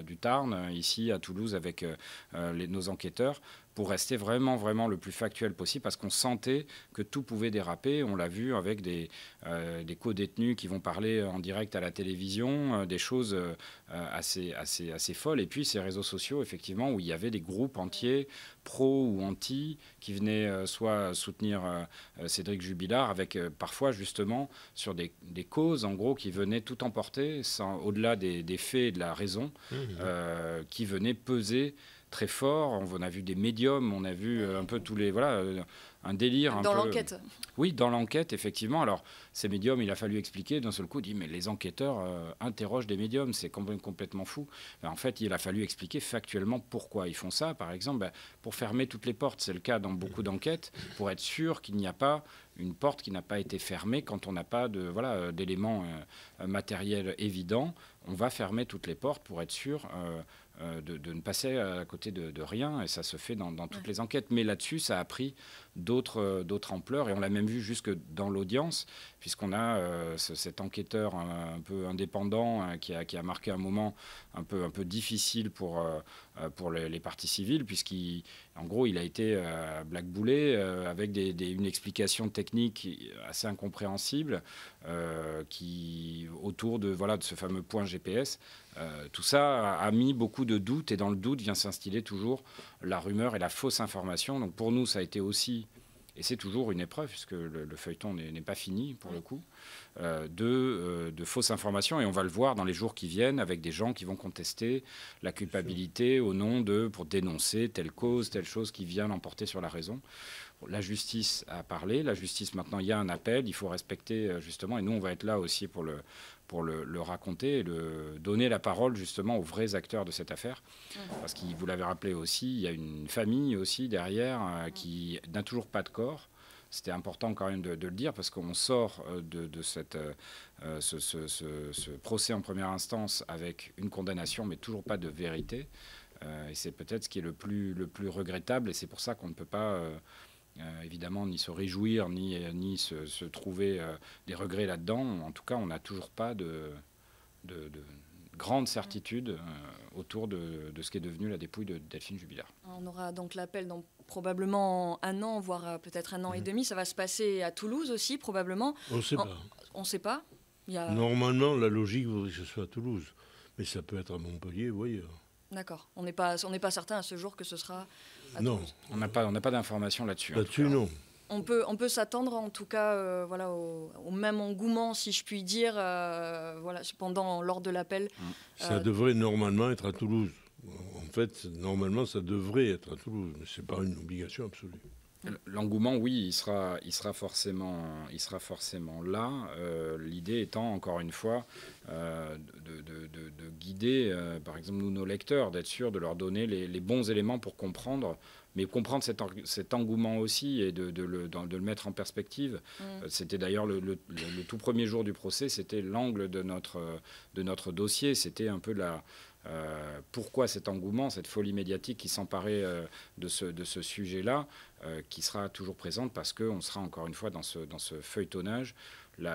du Tarn, ici à Toulouse, avec nos enquêteurs, pour rester vraiment, vraiment le plus factuel possible, parce qu'on sentait que tout pouvait déraper. On l'a vu avec des co-détenus qui vont parler en direct à la télévision, des choses assez folles. Et puis ces réseaux sociaux, effectivement, où il y avait des groupes entiers, pro ou anti, qui venaient soit soutenir Cédric Jubilard, avec parfois justement sur des causes, en gros, qui venaient tout emporter, au-delà des faits et de la raison, qui venaient peser très fort. On a vu des médiums, on a vu un peu tous les... Voilà, un délire. Dans l'enquête. Oui, dans l'enquête, effectivement. Alors, ces médiums, il a fallu expliquer d'un seul coup, dit, mais les enquêteurs interrogent des médiums, c'est complètement fou. Ben, en fait, il a fallu expliquer factuellement pourquoi ils font ça. Par exemple, pour fermer toutes les portes, c'est le cas dans beaucoup d'enquêtes, pour être sûr qu'il n'y a pas une porte qui n'a pas été fermée quand on n'a pas d'éléments matériels évidents. On va fermer toutes les portes pour être sûr de ne passer à côté de rien, et ça se fait dans toutes les enquêtes. Mais là-dessus, ça a pris d'autres ampleurs, et on l'a même vu jusque dans l'audience, puisqu'on a cet enquêteur un peu indépendant qui a marqué un moment un peu difficile pour les parties civiles, puisqu'en gros, il a été blackboulé avec une explication technique assez incompréhensible autour de ce fameux point GPS. Tout ça a mis beaucoup de doutes, et dans le doute vient s'instiller toujours la rumeur et la fausse information. Donc pour nous, ça a été aussi, et c'est toujours une épreuve, puisque le feuilleton n'est pas fini pour le coup, de fausses informations. Et on va le voir dans les jours qui viennent, avec des gens qui vont contester la culpabilité au nom pour dénoncer telle cause, telle chose qui vient l'emporter sur la raison. La justice a parlé. La justice, maintenant, il y a un appel. Il faut respecter, justement, et nous, on va être là aussi pour le raconter et donner la parole, justement, aux vrais acteurs de cette affaire. Parce que, vous l'avez rappelé aussi, il y a une famille aussi derrière qui n'a toujours pas de corps. C'était important quand même de le dire, parce qu'on sort de ce procès en première instance avec une condamnation, mais toujours pas de vérité. Et c'est peut-être ce qui est le plus regrettable, et c'est pour ça qu'on ne peut pas... évidemment, ni se réjouir, ni se trouver des regrets là-dedans. En tout cas, on n'a toujours pas de grande certitude autour de ce qui est devenu la dépouille de Delphine Jubilard. On aura donc l'appel dans probablement un an, voire peut-être un an et demi. Ça va se passer à Toulouse aussi, probablement. On ne sait pas. On ne sait pas. Normalement, la logique voudrait que ce soit à Toulouse. Mais ça peut être à Montpellier ou ailleurs. D'accord. On n'est pas certain à ce jour que ce sera à non. Toulouse. On n'a pas d'informations là-dessus. Là-dessus, non. On peut s'attendre, en tout cas, au même engouement, si je puis dire, lors de l'appel. Ça devrait normalement être à Toulouse. En fait, normalement, ça devrait être à Toulouse, mais ce n'est pas une obligation absolue. L'engouement, oui, il sera forcément là. L'idée étant, encore une fois, de guider, par exemple, nos lecteurs, d'être sûr de leur donner les bons éléments pour comprendre, mais comprendre cet engouement aussi, et de le mettre en perspective. C'était d'ailleurs le tout premier jour du procès, c'était l'angle de notre dossier. C'était un peu pourquoi cet engouement, cette folie médiatique qui s'emparait de ce sujet-là, qui sera toujours présente, parce qu'on sera encore une fois dans ce feuilletonnage.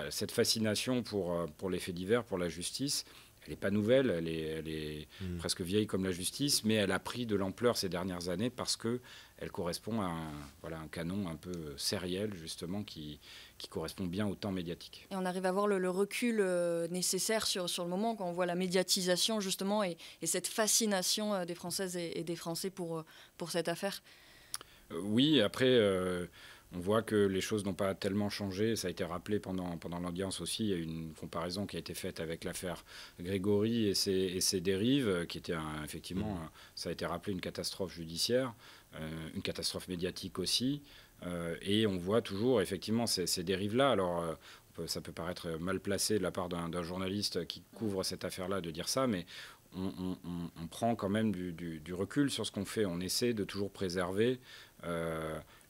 Cette fascination pour les faits divers, pour la justice, elle n'est pas nouvelle, elle est presque vieille comme la justice, mais elle a pris de l'ampleur ces dernières années parce qu'elle correspond à un canon un peu sériel, justement, qui correspond bien au temps médiatique. Et on arrive à voir le recul nécessaire sur le moment, quand on voit la médiatisation, justement, et cette fascination des Françaises et des Français pour cette affaire. Oui, après... on voit que les choses n'ont pas tellement changé. Ça a été rappelé pendant l'audience aussi. Il y a une comparaison qui a été faite avec l'affaire Grégory et ses dérives, qui était effectivement, ça a été rappelé, une catastrophe judiciaire, une catastrophe médiatique aussi. Et on voit toujours effectivement ces dérives-là. Alors, ça peut paraître mal placé de la part d'un journaliste qui couvre cette affaire-là de dire ça, mais on prend quand même du recul sur ce qu'on fait. On essaie de toujours préserver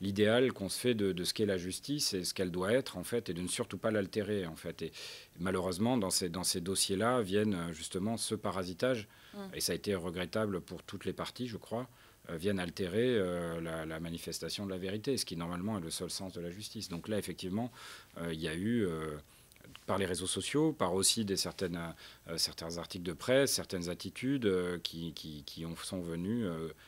l'idéal qu'on se fait de ce qu'est la justice et ce qu'elle doit être, en fait, et de ne surtout pas l'altérer, en fait. Et malheureusement, dans ces dossiers-là viennent justement ce parasitage, et ça a été regrettable pour toutes les parties, je crois, viennent altérer la manifestation de la vérité, ce qui normalement est le seul sens de la justice. Donc là, effectivement, il y a eu par les réseaux sociaux, par aussi certains articles de presse, certaines attitudes sont venues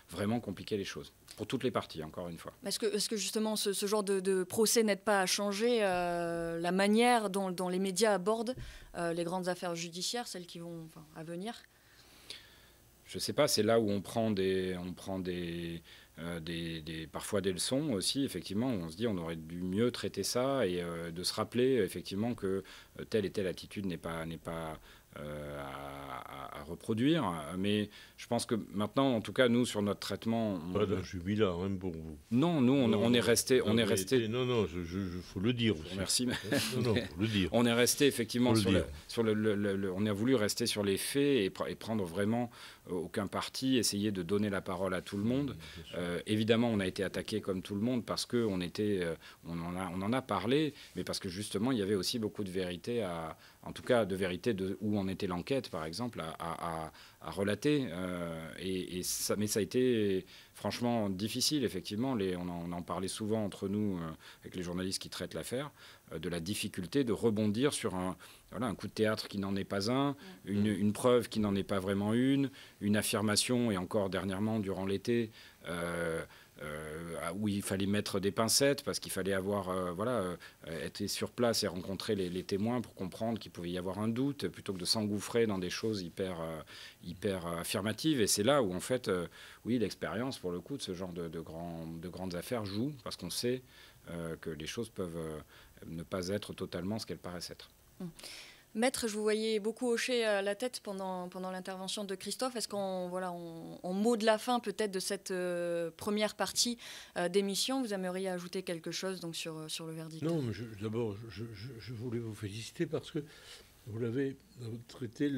vraiment compliquer les choses. Pour toutes les parties, encore une fois. Est-ce que justement ce genre de procès n'aide pas à changer la manière dont les médias abordent les grandes affaires judiciaires, celles qui vont à venir ? Je ne sais pas, c'est là où on prend parfois des leçons aussi, effectivement, où on se dit on aurait dû mieux traiter ça et de se rappeler effectivement que telle et telle attitude n'est pas à reproduire. Mais je pense que maintenant, en tout cas, nous, sur notre traitement... Pas d'un Jubilard, hein, pour vous. Non, nous, on est resté... Non, il faut le dire aussi. Merci. Non, faut le dire. On est resté effectivement on a voulu rester sur les faits et prendre vraiment aucun parti, essayer de donner la parole à tout le monde. Évidemment, on a été attaqué comme tout le monde parce qu'on en a parlé, mais parce que justement, il y avait aussi beaucoup de vérité en tout cas de vérité où en était l'enquête, par exemple, à relater. Mais ça a été franchement difficile, effectivement. On en parlait souvent entre nous, avec les journalistes qui traitent l'affaire, de la difficulté de rebondir sur un coup de théâtre qui n'en est pas un, une preuve qui n'en est pas vraiment une affirmation, et encore dernièrement, durant l'été, où il fallait mettre des pincettes parce qu'il fallait être sur place et rencontrer les témoins pour comprendre qu'il pouvait y avoir un doute plutôt que de s'engouffrer dans des choses hyper affirmatives. Et c'est là où en fait, l'expérience pour le coup de ce genre de grandes affaires joue, parce qu'on sait que les choses peuvent ne pas être totalement ce qu'elles paraissent être. Maître, je vous voyais beaucoup hocher la tête pendant l'intervention de Christophe. Est-ce qu'en mot de la fin peut-être de cette première partie d'émission, vous aimeriez ajouter quelque chose donc, sur le verdict ? Non, mais d'abord, je voulais vous féliciter parce que vous l'avez traité,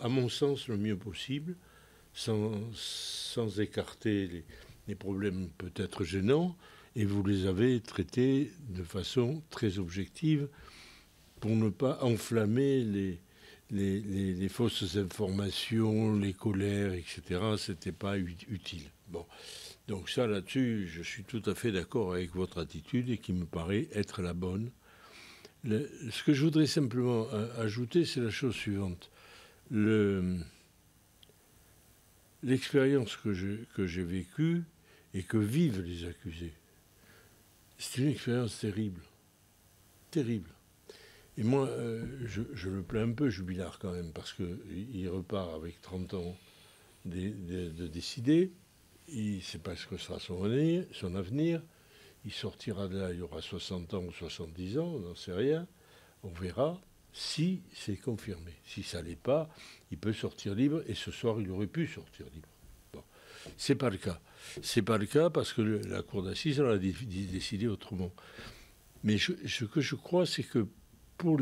à mon sens, le mieux possible, sans écarter les problèmes peut-être gênants, et vous les avez traités de façon très objective, pour ne pas enflammer les fausses informations, les colères, etc. Ce n'était pas utile. Bon. Donc ça, là-dessus, je suis tout à fait d'accord avec votre attitude et qui me paraît être la bonne. Ce que je voudrais simplement ajouter, c'est la chose suivante. L'expérience que j'ai vécue et que vivent les accusés, c'est une expérience terrible. Terrible. Et moi, je le plains un peu, Jubilard, quand même, parce qu'il repart avec 30 ans de décider. Il ne sait pas ce que sera son avenir. Il sortira de là, il aura 60 ans ou 70 ans, on n'en sait rien. On verra si c'est confirmé. Si ça ne l'est pas, il peut sortir libre. Et ce soir, il aurait pu sortir libre. Bon. Ce n'est pas le cas. Ce n'est pas le cas parce que la cour d'assises a décidé autrement. Mais ce que je crois, c'est que pour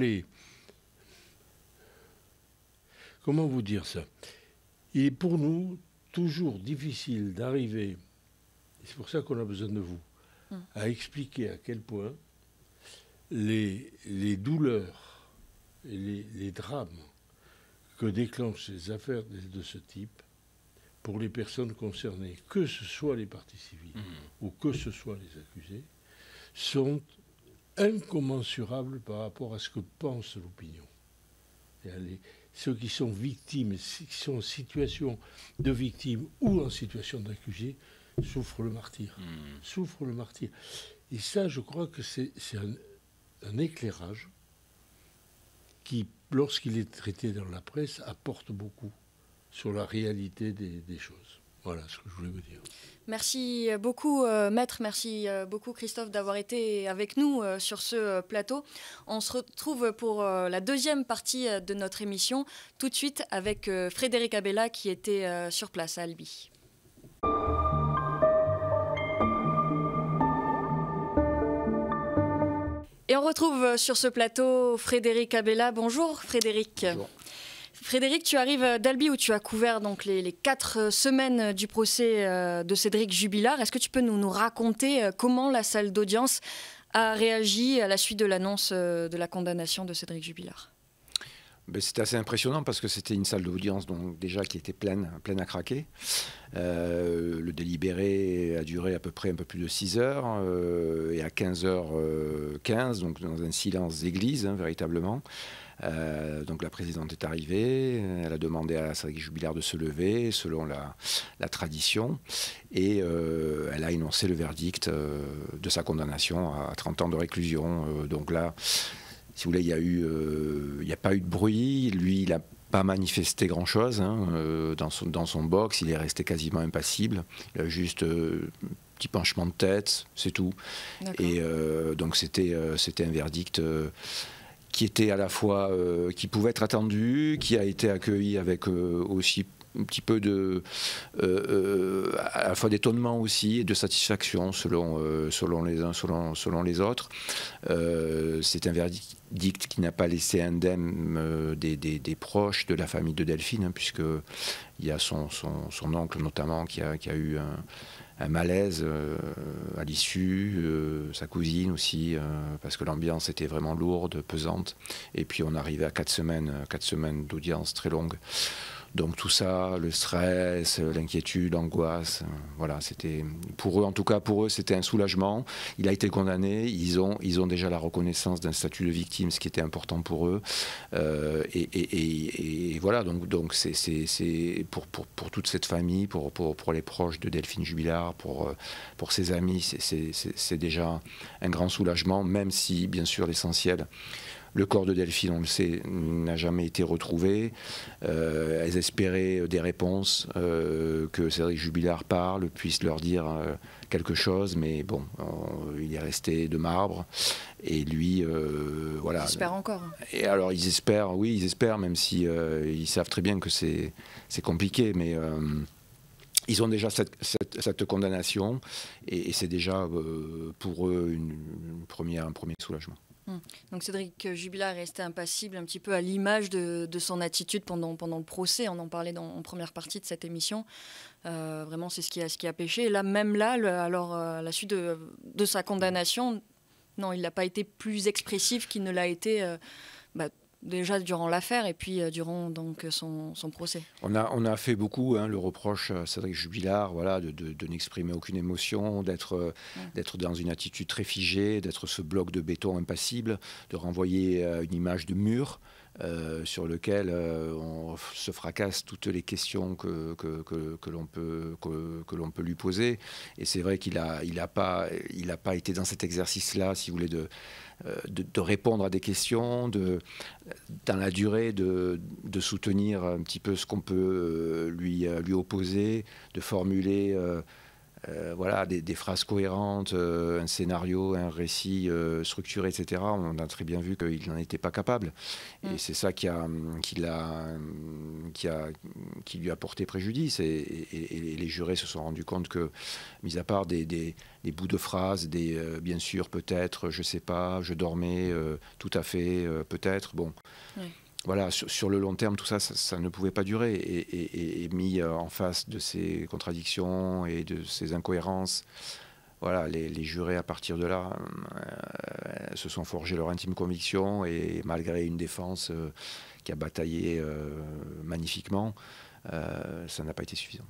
comment vous dire ça ? Il est pour nous toujours difficile d'arriver, et c'est pour ça qu'on a besoin de vous, à expliquer à quel point les douleurs et les drames que déclenchent les affaires de ce type, pour les personnes concernées, que ce soit les parties civiles ou que ce soit les accusés, sont incommensurables par rapport à ce que pense l'opinion. Ceux qui sont victimes, qui sont en situation de victime ou en situation d'accusé, souffrent le martyre. Souffrent le martyre. Et ça, je crois que c'est un éclairage qui, lorsqu'il est traité dans la presse, apporte beaucoup sur la réalité des choses. Voilà ce que je voulais vous dire. Merci beaucoup, Maître. Merci beaucoup, Christophe, d'avoir été avec nous sur ce plateau. On se retrouve pour la deuxième partie de notre émission, tout de suite avec Frédéric Abella, qui était sur place à Albi. Et on retrouve sur ce plateau Frédéric Abella. Bonjour, Frédéric. Bonjour. Frédéric, tu arrives d'Albi où tu as couvert donc les 4 semaines du procès de Cédric Jubilard. Est-ce que tu peux nous raconter comment la salle d'audience a réagi à la suite de l'annonce de la condamnation de Cédric Jubilard ? C'était assez impressionnant parce que c'était une salle d'audience donc déjà qui était pleine à craquer. Le délibéré a duré à peu près un peu plus de 6 heures et à 15h15, donc dans un silence d'église, véritablement. Donc la présidente est arrivée, elle a demandé à Cédric Jubilard de se lever selon la tradition et elle a énoncé le verdict de sa condamnation à 30 ans de réclusion. Donc là, si vous voulez, il n'y a pas eu de bruit. Lui, il n'a pas manifesté grand-chose dans son box. Il est resté quasiment impassible. Il a juste petit penchement de tête, c'est tout. Et donc c'était un verdict qui était à la fois qui pouvait être attendu, qui a été accueilli avec aussi un petit peu à la fois d'étonnement aussi et de satisfaction selon les uns, selon les autres. C'est un verdict qui n'a pas laissé indemne des proches de la famille de Delphine, puisqu'il y a son oncle notamment qui a eu un malaise à l'issue, sa cousine aussi, parce que l'ambiance était vraiment lourde, pesante. Et puis on arrivait à 4 semaines d'audience très longue. Donc tout ça, le stress, l'inquiétude, l'angoisse, voilà, c'était pour eux, en tout cas pour eux, c'était un soulagement. Il a été condamné, ils ont déjà la reconnaissance d'un statut de victime, ce qui était important pour eux. Et voilà, donc c'est pour toute cette famille, pour les proches de Delphine Jubilard, pour ses amis, c'est déjà un grand soulagement, même si bien sûr l'essentiel. Le corps de Delphine, on le sait, n'a jamais été retrouvé. Elles espéraient des réponses, que Cédric Jubilard parle, puisse leur dire quelque chose, mais bon, il est resté de marbre. Et lui, voilà. Ils espèrent encore. Et alors, ils espèrent, même si ils savent très bien que c'est compliqué, mais ils ont déjà cette condamnation, et c'est déjà pour eux un premier soulagement. Donc Cédric Jubilard est resté impassible, un petit peu à l'image de son attitude pendant le procès. On en parlait en première partie de cette émission. Vraiment, c'est ce qui a pêché. Et là, même là, à la suite de sa condamnation, non, il n'a pas été plus expressif qu'il ne l'a été déjà durant l'affaire et puis durant donc son procès. On a fait beaucoup le reproche à Cédric Jubilard, voilà, de n'exprimer aucune émotion, d'être dans une attitude très figée, d'être ce bloc de béton impassible, de renvoyer une image de mur sur lequel on se fracasse toutes les questions que l'on peut lui poser. Et c'est vrai qu'il a pas été dans cet exercice-là, si vous voulez, de répondre à des questions, dans la durée, de soutenir un petit peu ce qu'on peut lui opposer, de formuler voilà, des phrases cohérentes, un scénario, un récit structuré, etc. On a très bien vu qu'il n'en était pas capable. Et c'est ça qui lui a porté préjudice. Et les jurés se sont rendus compte que, mis à part des bouts de phrases, bien sûr, peut-être, je sais pas, je dormais, tout à fait, peut-être, bon. Oui. Voilà, sur le long terme, tout ça, ça ne pouvait pas durer. Et mis en face de ces contradictions et de ces incohérences, voilà, les jurés, à partir de là, se sont forgés leur intime conviction. Et malgré une défense qui a bataillé magnifiquement, ça n'a pas été suffisant.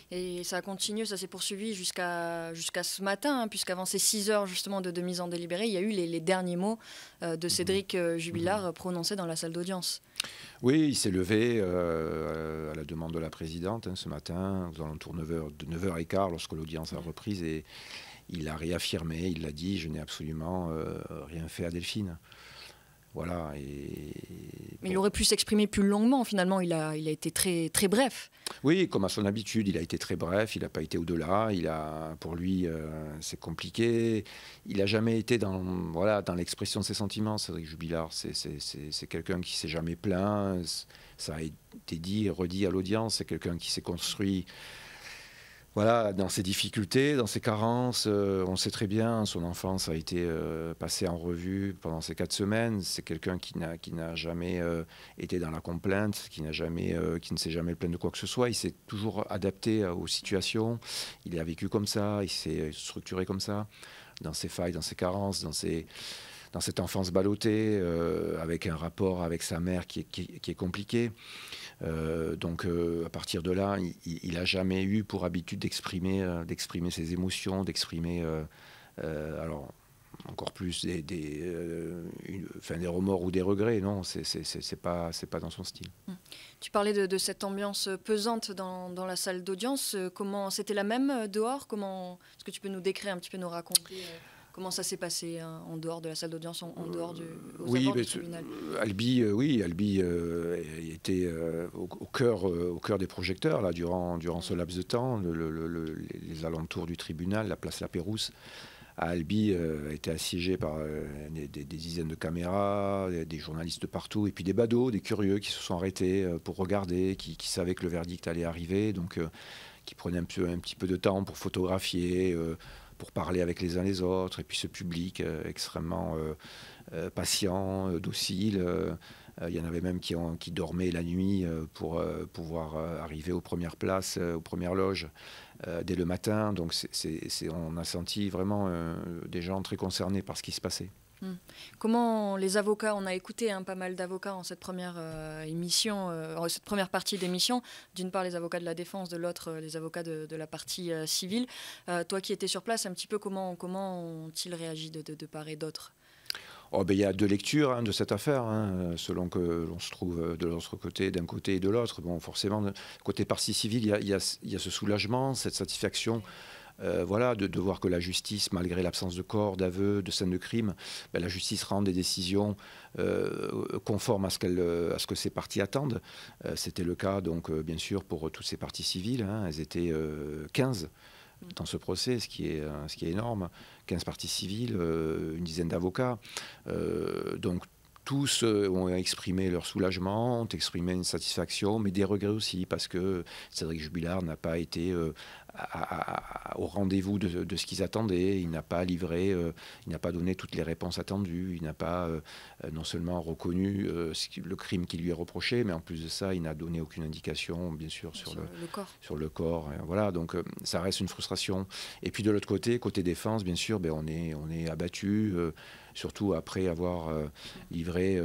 Et ça a continué, ça s'est poursuivi jusqu'à ce matin, puisqu'avant ces 6 heures justement de mise en délibéré, il y a eu les derniers mots de Cédric Jubilard prononcés dans la salle d'audience. Oui, il s'est levé à la demande de la présidente ce matin, aux alentours de 9h15, lorsque l'audience a reprise, et il a réaffirmé, il l'a dit, je n'ai absolument rien fait à Delphine. Voilà. Mais il aurait pu s'exprimer plus longuement, finalement, il a été très, très bref. Oui, comme à son habitude, il a été très bref, il n'a pas été au-delà, pour lui, c'est compliqué. Il n'a jamais été dans l'expression de ses sentiments, Cédric Jubilard. C'est quelqu'un qui ne s'est jamais plaint, ça a été dit et redit à l'audience, c'est quelqu'un qui s'est construit... Voilà, dans ses difficultés, dans ses carences, on sait très bien, son enfance a été passée en revue pendant ces 4 semaines. C'est quelqu'un qui n'a jamais été dans la complainte, qui ne s'est jamais plaint de quoi que ce soit. Il s'est toujours adapté aux situations. Il a vécu comme ça, il s'est structuré comme ça, dans ses failles, dans ses carences, dans cette enfance ballottée, avec un rapport avec sa mère qui est compliqué. Donc à partir de là, il n'a jamais eu pour habitude d'exprimer ses émotions, d'exprimer alors encore plus des remords ou des regrets. Non, c'est pas dans son style. Tu parlais de cette ambiance pesante dans la salle d'audience. Comment c'était la même dehors? Est-ce que tu peux nous décrire un petit peu, nous raconter comment ça s'est passé en dehors de la salle d'audience, en dehors du tribunal? Albi était au cœur des projecteurs là, durant ce laps de temps, les alentours du tribunal, la place La Pérouse. À Albi a été assiégé par des dizaines de caméras, des journalistes de partout, et puis des badauds, des curieux qui se sont arrêtés pour regarder, qui savaient que le verdict allait arriver, donc qui prenaient un petit peu de temps pour photographier, pour parler avec les uns les autres, et puis ce public extrêmement patient, docile. Il y en avait même qui dormaient la nuit pour pouvoir arriver aux premières places, aux premières loges dès le matin. Donc on a senti vraiment des gens très concernés par ce qui se passait. Comment les avocats, on a écouté pas mal d'avocats en cette première émission, cette première partie d'émission, d'une part les avocats de la défense, de l'autre les avocats de la partie civile. Toi qui étais sur place, un petit peu comment ont-ils réagi de part et d'autre? Il y a deux lectures de cette affaire, selon que l'on se trouve de l'autre côté, d'un côté et de l'autre. Bon, forcément, côté partie civile, il y a ce soulagement, cette satisfaction. De voir que la justice, malgré l'absence de corps, d'aveux, de scènes de crime, la justice rend des décisions conformes à ce que ces parties attendent. C'était le cas, donc, bien sûr, pour toutes ces parties civiles. Elles étaient 15 dans ce procès, ce qui est énorme. 15 parties civiles, une dizaine d'avocats. Donc, tous ont exprimé leur soulagement, ont exprimé une satisfaction, mais des regrets aussi, parce que Cédric Jubilard n'a pas été au rendez-vous de ce qu'ils attendaient. Il n'a pas livré, il n'a pas donné toutes les réponses attendues. Il n'a pas non seulement reconnu le crime qui lui est reproché, mais en plus de ça, il n'a donné aucune indication, bien sûr, sur le corps. Voilà, donc ça reste une frustration. Et puis de l'autre côté défense, bien sûr, on est abattu. Surtout après avoir livré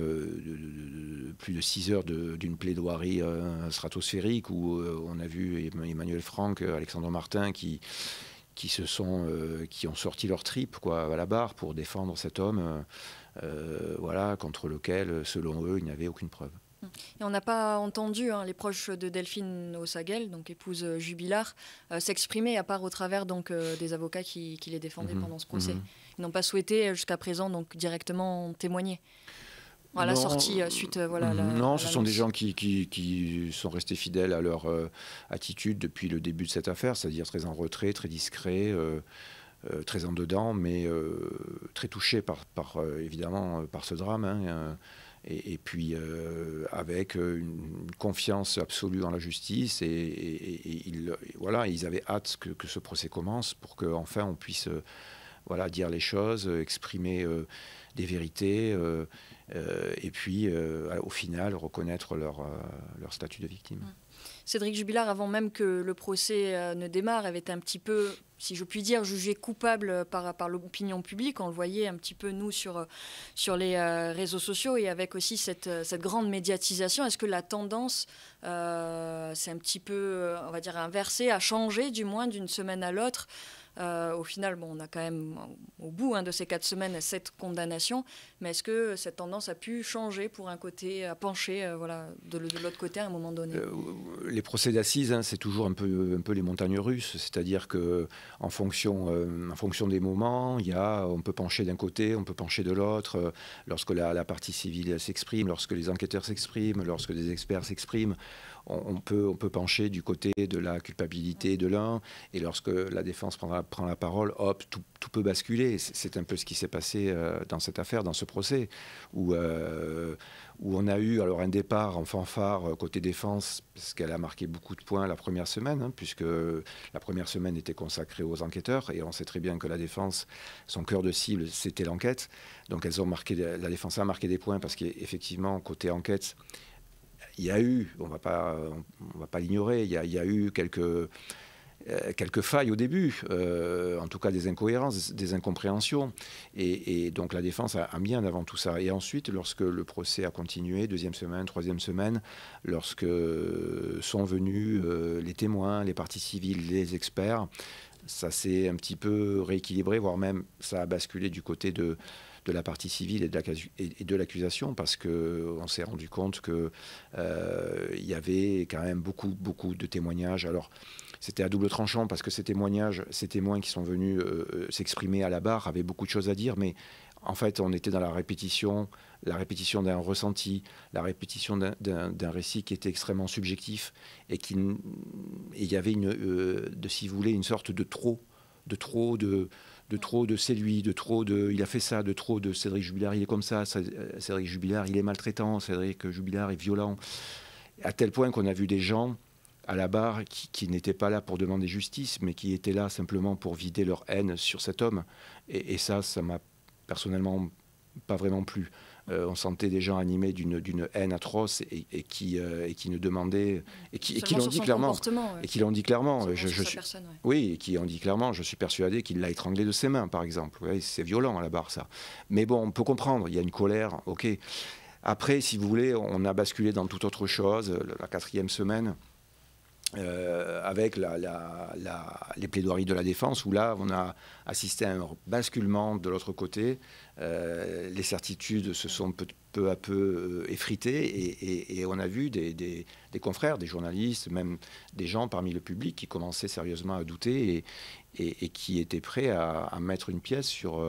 plus de 6 heures d'une plaidoirie stratosphérique où on a vu Emmanuel Franck, Alexandre Martin qui ont sorti leur tripes à la barre pour défendre cet homme contre lequel, selon eux, il n'y avait aucune preuve. Et on n'a pas entendu les proches de Delphine Ossagel, donc épouse Jubilard, s'exprimer, à part au travers des avocats qui les défendaient pendant ce procès. Ils n'ont pas souhaité jusqu'à présent donc directement témoigner. La sortie suite non, ce sont des gens qui sont restés fidèles à leur attitude depuis le début de cette affaire, c'est-à-dire très en retrait, très discret, très en dedans, mais très touchés évidemment par ce drame. Et puis avec une confiance absolue en la justice et ils avaient hâte que ce procès commence pour qu'enfin on puisse dire les choses, exprimer des vérités et puis au final reconnaître leur statut de victime. Cédric Jubilard, avant même que le procès ne démarre, avait été un petit peu, si je puis dire, jugé coupable par l'opinion publique. On le voyait un petit peu, nous, sur les réseaux sociaux et avec aussi cette grande médiatisation. Est-ce que la tendance s'est un petit peu, on va dire, inversée, a changé, du moins, d'une semaine à l'autre? Au final, on a quand même, au bout de ces 4 semaines, 7 condamnations. Mais est-ce que cette tendance a pu changer pour un côté, à pencher de l'autre côté à un moment donné? Les procès d'assises, c'est toujours un peu les montagnes russes. C'est-à-dire qu'en fonction des moments, on peut pencher d'un côté, on peut pencher de l'autre. Lorsque la partie civile s'exprime, lorsque les enquêteurs s'expriment, lorsque des experts s'expriment, on peut pencher du côté de la culpabilité de l'un, et lorsque la défense prend la parole, hop, tout peut basculer. C'est un peu ce qui s'est passé dans cette affaire, dans ce procès, où on a eu alors un départ en fanfare côté défense, parce qu'elle a marqué beaucoup de points la première semaine, puisque la première semaine était consacrée aux enquêteurs, et on sait très bien que la défense, son cœur de cible, c'était l'enquête. Donc la défense a marqué des points, parce qu'effectivement, côté enquête, il y a eu, on va pas l'ignorer, il y a eu quelques failles au début, en tout cas des incohérences, des incompréhensions. Et donc la défense a mis en avant tout ça. Et ensuite, lorsque le procès a continué, 2e semaine, 3e semaine, lorsque sont venus les témoins, les parties civiles, les experts, ça s'est un petit peu rééquilibré, voire même ça a basculé du côté de la partie civile et de l'accusation, parce qu'on s'est rendu compte qu'il y avait quand même beaucoup de témoignages. Alors, c'était à double tranchant, parce que ces témoins qui sont venus s'exprimer à la barre avaient beaucoup de choses à dire, mais en fait, on était dans la répétition d'un ressenti, la répétition d'un récit qui était extrêmement subjectif, et il y avait si vous voulez, une sorte de trop de c'est lui, de trop de il a fait ça, de trop de Cédric Jubilard, il est comme ça, Cédric Jubilard, il est maltraitant, Cédric Jubilard est violent, à tel point qu'on a vu des gens à la barre qui n'étaient pas là pour demander justice, mais qui étaient là simplement pour vider leur haine sur cet homme. Et ça m'a personnellement pas vraiment plu. On sentait des gens animés d'une haine atroce et qui ne demandaient et qui l'ont dit clairement. Ouais. Et qui l'ont dit clairement. Oui, et qui ont dit clairement. Je suis persuadé qu'il l'a étranglé de ses mains, par exemple. Ouais, c'est violent à la barre, ça. Mais bon, on peut comprendre. Il y a une colère. Ok. Après, si vous voulez, on a basculé dans toute autre chose. La 4e semaine. Avec les plaidoiries de la défense, où là, on a assisté à un basculement de l'autre côté. Les certitudes se sont peu à peu effritées, et on a vu des confrères, des journalistes, même des gens parmi le public qui commençaient sérieusement à douter et qui étaient prêts à mettre une pièce sur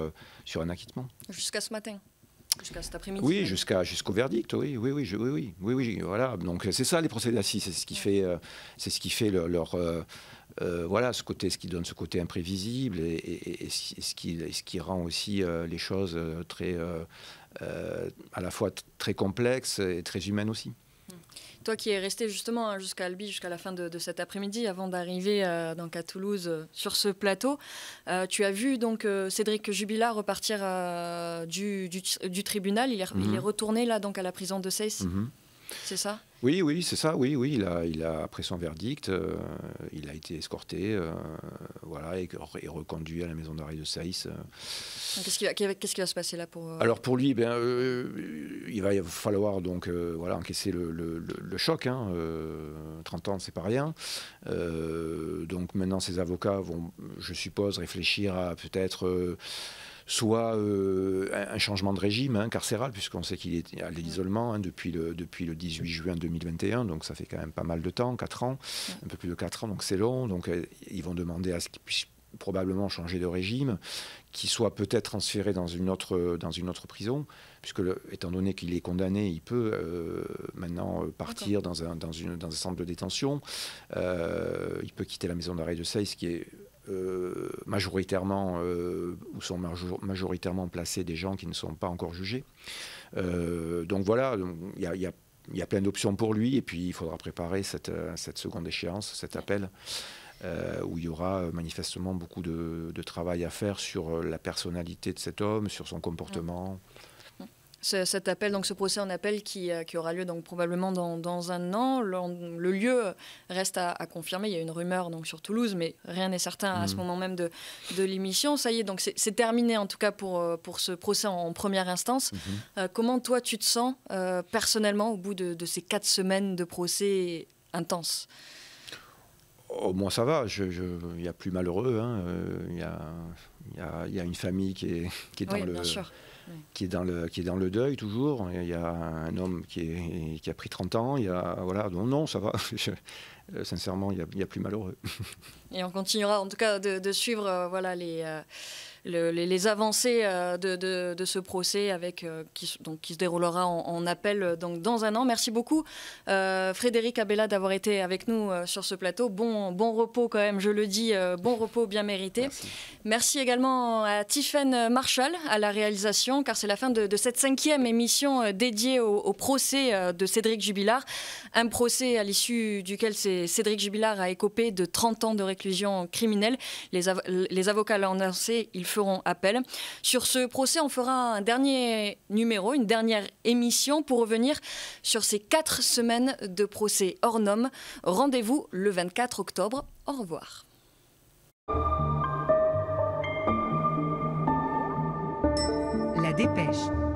un acquittement. Jusqu'à ce matin. Jusqu'à cet après-midi. Oui, jusqu'au verdict, oui, voilà. Donc c'est ça les procès d'assises, c'est ce qui fait leur voilà, ce qui donne ce côté imprévisible et ce qui rend aussi les choses très à la fois très complexes et très humaines aussi. Toi qui es resté justement jusqu'à Albi, jusqu'à la fin de cet après-midi, avant d'arriver donc à Toulouse sur ce plateau, tu as vu donc Cédric Jubilard repartir du tribunal. Il est retourné là donc à la prison de Seyss. C'est ça ? Oui, c'est ça. Oui, il a après son verdict, il a été escorté, voilà, et reconduit à la maison d'arrêt de Seyss. Qu'est-ce qui va se passer là pour Alors pour lui, il va falloir donc voilà, encaisser le choc. 30 ans, c'est pas rien. Donc maintenant, ses avocats vont, je suppose, réfléchir à peut-être soit un changement de régime carcéral, puisqu'on sait qu'il est à l'isolement depuis le 18 juin 2021, donc ça fait quand même pas mal de temps, 4 ans, un peu plus de 4 ans, donc c'est long. Donc ils vont demander à ce qu'il puisse probablement changer de régime, qu'il soit peut-être transféré dans une autre prison, puisque étant donné qu'il est condamné, il peut maintenant partir dans un centre de détention. Il peut quitter la maison d'arrêt de Seyss, qui est majoritairement où sont majoritairement placés des gens qui ne sont pas encore jugés. Donc voilà, il y a plein d'options pour lui, et puis il faudra préparer cette seconde échéance, cet appel, où il y aura manifestement beaucoup de travail à faire sur la personnalité de cet homme, sur son comportement. Cet appel, donc ce procès en appel qui aura lieu donc probablement dans un an. Le lieu reste à confirmer. Il y a une rumeur donc sur Toulouse, mais rien n'est certain à ce moment même de l'émission. Ça y est, donc c'est terminé en tout cas pour ce procès en première instance. Comment toi tu te sens personnellement au bout de ces 4 semaines de procès intenses ? Oh, moi ça va, il y a plus malheureux. Il y a une famille qui est dans bien sûr. Qui est dans le deuil toujours. Il y a un homme qui a pris 30 ans. Voilà, non, ça va. Sincèrement, il y a plus malheureux. Et on continuera en tout cas de suivre voilà les avancées de ce procès qui se déroulera en appel donc dans un an. Merci beaucoup Frédéric Abella d'avoir été avec nous sur ce plateau. Bon repos quand même, je le dis, bon repos bien mérité. Merci également à Tiffaine Marshall à la réalisation, car c'est la fin de cette 5e émission dédiée au procès de Cédric Jubilard. Un procès à l'issue duquel Cédric Jubilard a écopé de 30 ans de réclusion criminelle. Les avocats l'ont annoncé, ils feront appel. Sur ce procès, on fera un dernier numéro, une dernière émission pour revenir sur ces 4 semaines de procès hors normes. Rendez-vous le 24 octobre. Au revoir. dépêche.